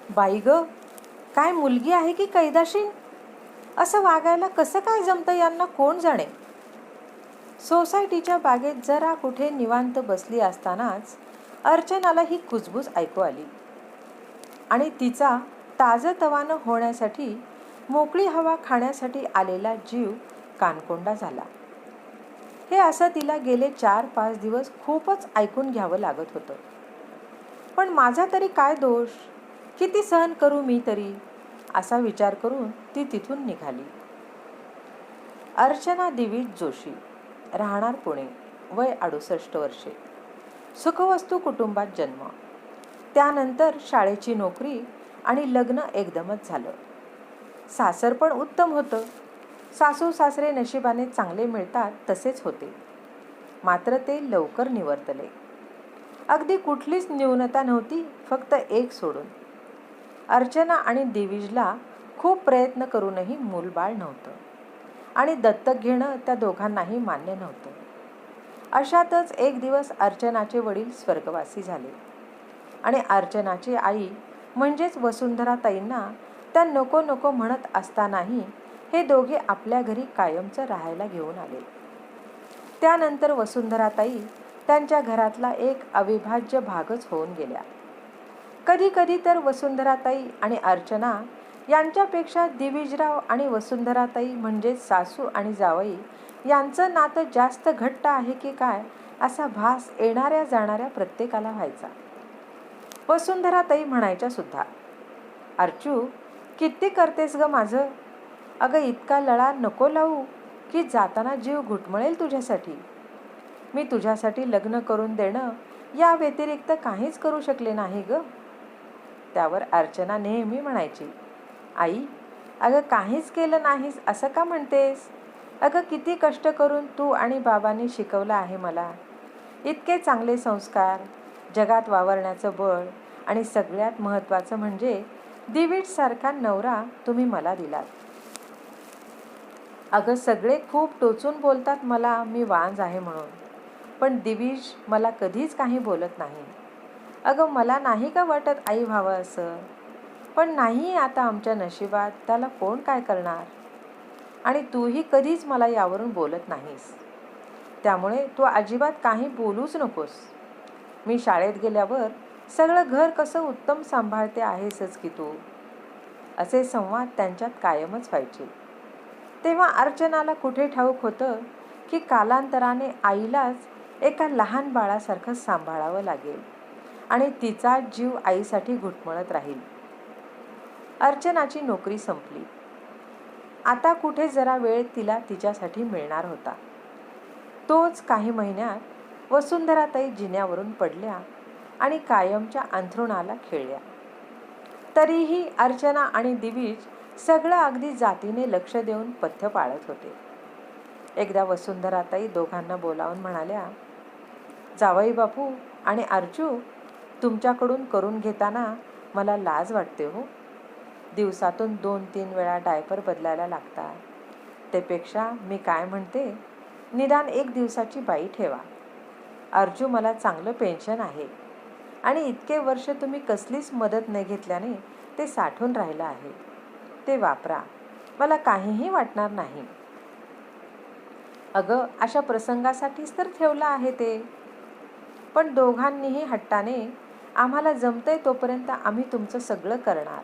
बाई ग, काय मुलगी आहे की कैदाशीन? असं वागायला कसं काय जमतं यांना कोण जाणे. सोसायटीच्या बागेत जरा कुठे निवांत बसली असतानाच अर्चनाला ही कुजबूज ऐकू आली आणि तिचा ताजतवानं होण्यासाठी मोकळी हवा खाण्यासाठी आलेला जीव कानकोंडा झाला. हे असं तिला गेले 4-5 दिवस खूपच ऐकून घ्यावं लागत होतं. पण माझा तरी काय दोष? किती सहन करू मी तरी? असा विचार करून ती तिथून निघाली. अर्चना दिवीज जोशी, राहणार पुणे, वय 68 वर्षे, सुखवस्तू कुटुंबात जन्म. त्यानंतर शाळेची नोकरी आणि लग्न एकदमच झालं. सासर पण उत्तम होतं. सासू सासरे नशिबाने चांगले मिळतात तसेच होते. मात्र ते लवकर निवर्तले. अगदी कुठलीच न्यूनता नव्हती, फक्त एक सोडून. अर्चना आणि दिविजला खूप प्रयत्न करूनही मूलबाळ नव्हतं आणि दत्तक घेणं त्या दोघांनाही मान्य नव्हतं. अशातच एक दिवस अर्चनाचे वडील स्वर्गवासी झाले आणि अर्चनाची आई म्हणजेच वसुंधराताईंना त्या नको नको म्हणत असतानाही हे दोघे आपल्या घरी कायमचं राहायला घेऊन आले. त्यानंतर वसुंधराताई त्यांच्या घरातला एक अविभाज्य भागच होऊन गेल्या. कधी कधी तर वसुंधराताई आणि अर्चना यांच्यापेक्षा दिविजराव आणि वसुंधराताई म्हणजेच सासू आणि जावई यांचं नातं जास्त घट्ट आहे की काय असा भास येणाऱ्या जाणाऱ्या प्रत्येकाला व्हायचा. वसुंधराताई म्हणायच्या सुद्धा, अर्चू किती करतेस ग माझं? अगं इतका लळा नको लावू की जाताना जीव घुटमळेल तुझ्यासाठी. मी तुझ्यासाठी लग्न करून देणं या व्यतिरिक्त काहीच करू शकले नाही ग. त्यावर अर्चना नेहमी म्हणायची, आई अगं काहीच केलं नाहीस असं का म्हणतेस? अगं किती कष्ट करून तू आणि बाबांनी शिकवलं आहे मला. इतके चांगले संस्कार, जगात वावरण्याचं बळ आणि सगळ्यात महत्त्वाचं म्हणजे दिवीजसारखा नवरा तुम्ही मला दिलात. अगं सगळे खूप टोचून बोलतात मला मी वांज आहे म्हणून, पण दिवीज मला कधीच काही बोलत नाही. अगं मला नाही का वाटत आई व्हावं असं, पण नाही आता आमच्या नशिबात, त्याला कोण काय करणार. आणि तूही कधीच मला यावरून बोलत नाहीस, त्यामुळे तू अजिबात काही बोलूच नकोस. मी शाळेत गेल्यावर सगळं घर कसं उत्तम सांभाळते आहेसच की तू. असे संवाद त्यांच्यात कायमच व्हायचे. तेव्हा अर्चनाला कुठे ठाऊक होतं की कालांतराने आईलाच एका लहान बाळासारखं सांभाळावं लागेल आणि तिचा जीव आईसाठी घुटमळत राहील. अर्चनाची नोकरी संपली. आता कुठे जरा वेळ तिला तिच्यासाठी मिळणार होता. तोच काही महिन्यात वसुंधराताई जिन्यावरून पडल्या आणि कायमच्या अंथरुणाला खिळल्या. तरीही अर्चना आणि दिवीज सगळं अगदी जातीने लक्ष देऊन पथ्य पाळत होते. एकदा वसुंधराताई दोघांना बोलावून म्हणाल्या, जावई बापू आणि अर्चू, तुमच्याकडून करून घेताना मला लाज वाटते हो. दिवसातून 2-3 वेळा डायपर बदलायला लागतात. त्यापेक्षा मी काय म्हणते, निदान 1 दिवसाची बाई ठेवा. अर्जू मला चांगलं पेन्शन आहे आणि इतके वर्ष तुम्ही कसलीच मदत न घेतल्याने ते साठून राहिलं आहे. ते वापरा, मला काहीही वाटणार नाही. अगं अशा प्रसंगासाठीच तर ठेवलं आहे ते. पण दोघांनीही हट्टाने, आम्हाला जमतंय तोपर्यंत आम्ही तुमचं सगळं करणार.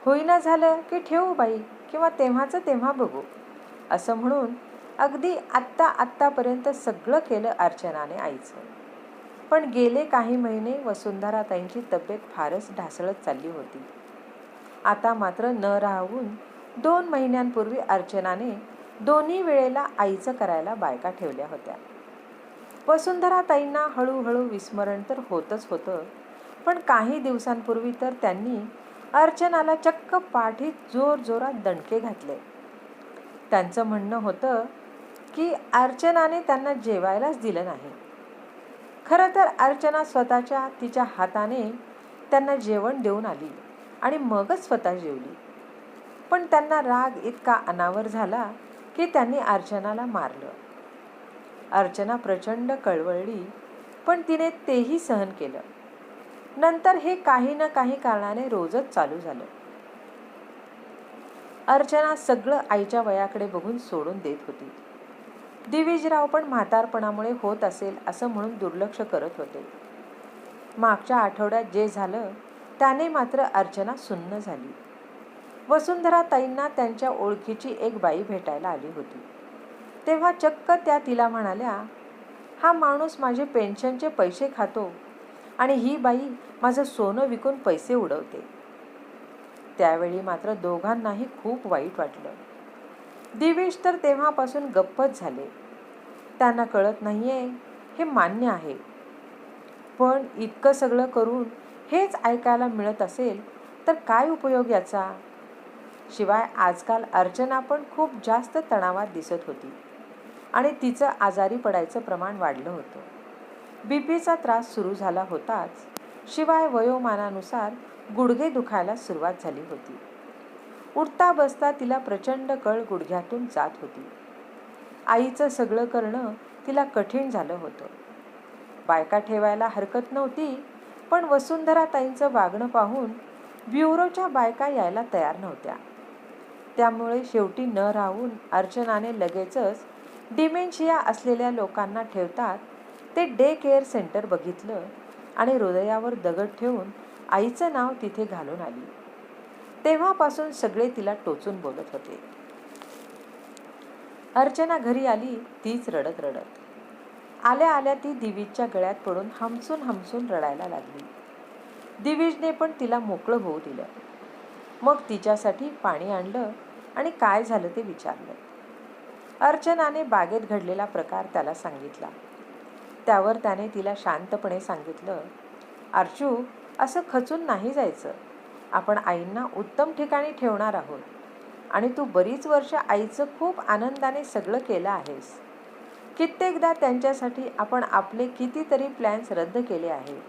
होईना झालं की ठेवू बाई, किंवा तेव्हाचं तेव्हा बघू, असं म्हणून अगदी आत्तापर्यंत सगळं केलं अर्चनाने आईचं. पण गेले काही महिने वसुंधराताईंची तब्येत फारच ढासळत चालली होती. आता मात्र न राहून 2 महिन्यांपूर्वी अर्चनाने दोन्ही वेळेला आईचं करायला बायका ठेवल्या होत्या. वसुंधराताईंना हळूहळू विस्मरण तर होतच होतं, पण काही दिवसांपूर्वी तर त्यांनी अर्चनाला चक्क पाठीत जोरजोरात दणके घातले. त्यांचं म्हणणं होतं की अर्चनाने त्यांना जेवायलाच दिलं नाही. खरं तर अर्चना स्वतःच्या तिच्या हाताने त्यांना जेवण देऊन आली आणि मगच स्वतः जेवली. पण त्यांना राग इतका अनावर झाला की त्यांनी अर्चनाला मारलं. अर्चना प्रचंड कळवळली, पण तिने तेही सहन केलं. नंतर हे काही ना काही कारणाने रोजच चालू झालं. अर्चना सगळं आईच्या वयाकडे बघून सोडून देत होती. दिविजराव पण म्हातारपणामुळे होत असेल असं म्हणून दुर्लक्ष करत होते. मागच्या आठवड्यात जे झालं त्याने मात्र अर्चना सुन्न झाली. वसुंधरा ताईंना त्यांच्या ओळखीची एक बाई भेटायला आली होती. तेव्हा चक्क त्या तिला म्हणाल्या, हा माणूस माझे पेन्शनचे पैसे खातो आणि ही बाई माझं सोनं विकून पैसे उडवते. त्यावेळी मात्र दोघांनाही खूप वाईट वाटलं. दिवेश तर तेव्हापासून गप्पच झाले. त्यांना कळत नाहीये हे मान्य आहे, पण इतकं सगळं करून हेच ऐकायला मिळत असेल तर काय उपयोग याचा. शिवाय आजकाल अर्चना पण खूप जास्त तणावात दिसत होती आणि तिचं आजारी पडायचं प्रमाण वाढलं होतं. बीपीचा त्रास सुरू झाला होताच, शिवाय वयोमानानुसार गुडघे दुखायला सुरुवात झाली होती. उठता बसता तिला प्रचंड कळ गुडघ्यातून जात होती. आईचं सगळं करणं तिला कठीण झालं होतं. बायका ठेवायला हरकत नव्हती, पण वसुंधरा ताईंचं वागणं पाहून ब्युरोच्या बायका यायला तयार नव्हत्या. त्यामुळे शेवटी न राहून अर्चनाने लगेचच डिमेन्शिया असलेल्या लोकांना ठेवतात ते डे केअर सेंटर बघितलं आणि हृदयावर दगड ठेवून आईचं नाव तिथे घालून आली. तेव्हापासून सगळे तिला टोचून बोलत होते. अर्चना घरी आली तीच रडत रडत. आल्या आल्या ती दिवीजच्या गळ्यात पडून हमसून हमसून रडायला लागली. दिवीजने पण तिला मोकळं होऊ दिलं. मग तिच्यासाठी पाणी आणलं आणि काय झालं ते विचारलं. अर्चनाने बागेत घडलेला प्रकार त्याला सांगितला. त्यावर त्याने तिला शांतपणे सांगितलं, अर्चू, असं खचून नाही जायचं. आपण आईंना उत्तम ठिकाणी ठेवणार आहोत आणि तू बरीच वर्ष आईचं खूप आनंदाने सगळं केलं आहेस. कित्येकदा त्यांच्यासाठी आपण आपले कितीतरी प्लॅन्स रद्द केले आहे.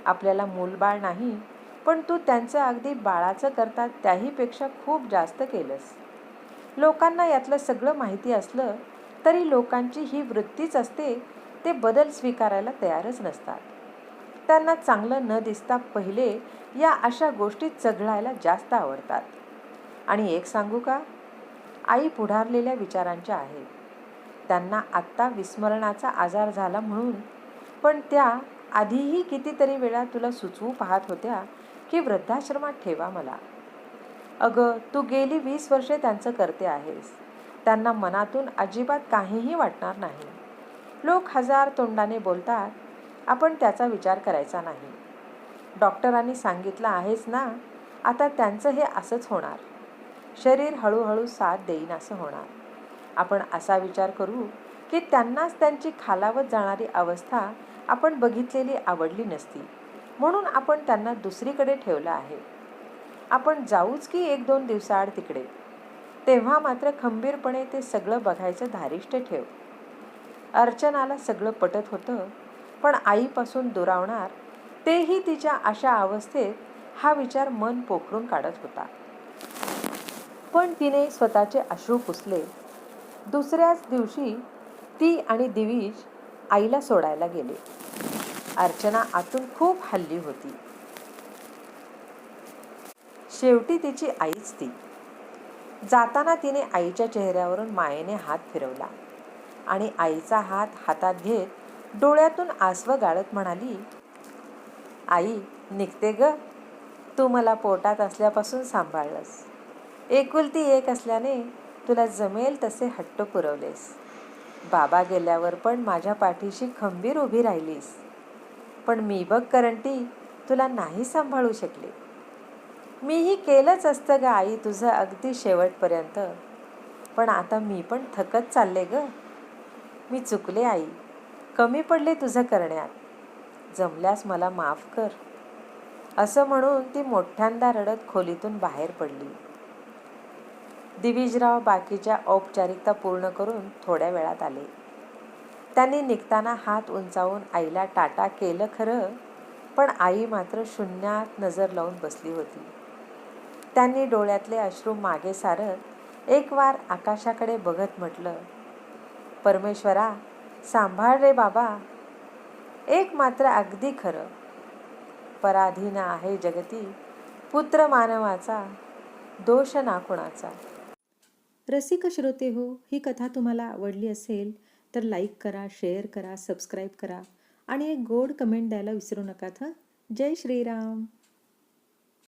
आपल्याला मूलबाळ नाही, पण तू त्यांचं अगदी बाळाचं करतात त्याहीपेक्षा खूप जास्त केलंस. लोकांना यातलं सगळं माहिती असलं तरी लोकांची ही वृत्तीच असते, ते बदल स्वीकारायला तयारच नसतात. त्यांना चांगलं न दिसता पहिले या अशा गोष्टी चघळायला जास्त आवडतात. आणि एक सांगू का, आई पुढारलेल्या विचारांच्या आहेत. त्यांना आत्ता विस्मरणाचा आजार झाला म्हणून, पण त्या आधीही कितीतरी वेळा तुला सुचवू पाहत होत्या की वृद्धाश्रमात ठेवा मला. अगं, तू गेली 20 वर्षे त्यांचं करते आहेस. त्यांना मनातून अजिबात काहीही वाटणार नाही. लोक हजार तोंडाने बोलतात, आपण त्याचा विचार करायचा नाही. डॉक्टरांनी सांगितलं आहेच ना, आता त्यांचं हे असंच होणार. शरीर हळूहळू साथ देईन असं होणार. आपण असा विचार करू की त्यांनाच त्यांची खालावत जाणारी अवस्था आपण बघितलेली आवडली नसती, म्हणून आपण त्यांना दुसरीकडे ठेवलं आहे. आपण जाऊच की 1-2 दिवसाआड तिकडे. तेव्हा मात्र खंबीरपणे ते सगळं बघायचं धारिष्ट ठेव. अर्चनाला सगळं पटत होतं, पण आईपासून दुरावणार तेही तिच्या अशा अवस्थेत हा विचार मन पोखरून काढत होता. पण तिने स्वतःचे अश्रू पुसले. दुसऱ्याच दिवशी ती आणि दिवीज आईला सोडायला गेले. अर्चना आतून खूप हल्ली होती. शेवटी तिची आईच ती. जाताना तिने आईच्या चेहऱ्यावरून मायेने हात फिरवला आणि आईचा हात हातात घेत डोळ्यातून आसवं गाळत म्हणाली, आई, निघते ग. तू मला पोटात असल्यापासून सांभाळलंस. एकुलती एक असल्याने तुला जमेल तसे हट्ट पुरवलेस. बाबा गेल्यावर पण माझ्या पाठीशी खंबीर उभी राहिलीस. पण मी बघ करंटी, तुला नाही सांभाळू शकले. मीही केलंच असतं ग आई तुझं अगदी शेवटपर्यंत, पण आता मी पण थकत चालले ग. मी चुकले आई, कमी पडले तुझं करण्यात. जमल्यास मला माफ कर. असं म्हणून ती मोठ्यांदा रडत खोलीतून बाहेर पडली. दिविजराव बाकीच्या औपचारिकता पूर्ण करून थोड्या वेळात आले. त्यांनी निघताना हात उंचावून आईला टाटा केलं खरं, पण आई मात्र शून्यात नजर लावून बसली होती. त्यांनी डोळ्यातले अश्रू मागे सारत एक वार आकाशाकडे बघत म्हटलं, परमेश्वरा, सांभाळ रे बाबा. एक मात्र अगदी खरं, पराधीन आहे जगती, पुत्र मानवाचा दोष ना कुणाचा. रसिक श्रोते हो, ही कथा तुम्हाला आवडली असेल तर लाईक करा, शेअर करा, सबस्क्राईब करा आणि एक गोड कमेंट द्यायला विसरू नका. जय श्रीराम.